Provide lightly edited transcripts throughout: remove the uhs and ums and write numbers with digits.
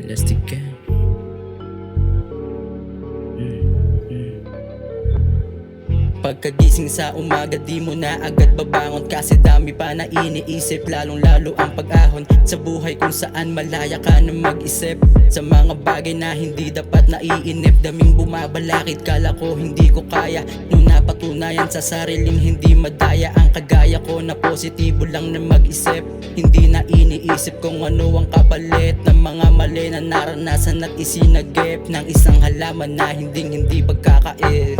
Elastic ka. Pagkagising sa umaga di mo na agad babangon, kasi dami pa na iniisip, lalong lalo ang pag-ahon sa buhay kung saan malaya ka na mag-isip sa mga bagay na hindi dapat naiinip. Daming bumabalakid, kala ko hindi ko kaya, nung napatunayan sa sariling hindi madaya ang kagaya ko na positibo lang na mag-isip. Hindi na iniisip kung ano ang kapalit ng mga mali na naranasan at isinagip ng isang halaman na hindi pagkakait.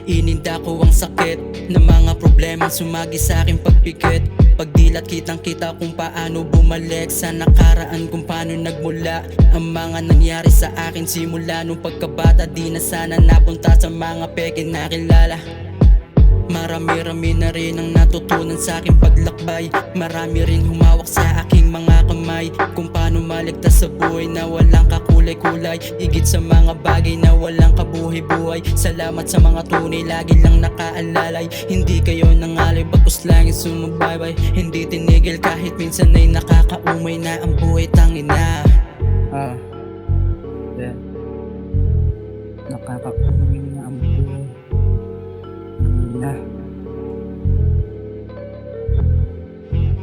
Ininda ko ang sakit ng mga problema sumagi sa aking pagpikit. Pagdilat kitang kita kung paano bumalik sa nakaraan, kung paano nagmula ang mga nangyari sa akin simula nung pagkabata. Di na sana napunta sa mga peke na kilala. Marami-rami na rin ang natutunan sa aking paglakbay. Marami rin humawak sa aking mga kamay kung paano maligtas sa buhay na walang kakulay-kulay. Higit sa mga bagay na walang kabuhay-buhay. Salamat sa mga tunay, lagi lang nakaalalay. Hindi kayo nangalay, bagkus langit sumubaybay. Hindi tinigil kahit minsan ay nakakaumay na ang buhay, tangina. Yeah. Nakakaumay na ang buhay.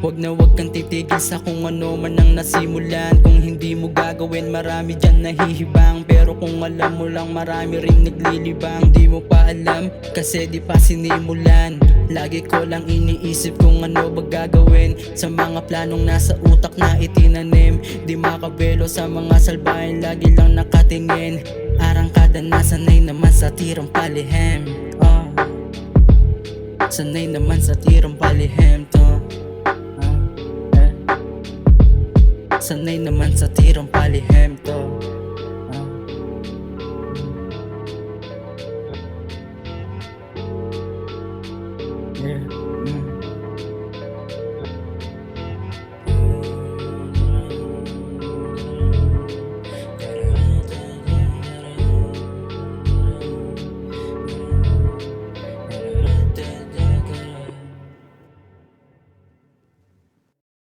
Wag na wag kang titigil sa kung ano man ang nasimulan. Kung hindi mo gagawin, marami dyan nahihibang. Pero kung alam mo lang, marami rin naglilibang. Di mo pa alam, kasi di pa sinimulan. Lagi ko lang iniisip kung ano ba gagawin sa mga planong nasa utak na itinanim. Di makabelo sa mga salbahin, lagi lang nakatingin. Arangkada na sanay naman sa tirang palihim. Sanay naman sa tirang palihim to. Sanay naman sa tirang palihim to. Yeah.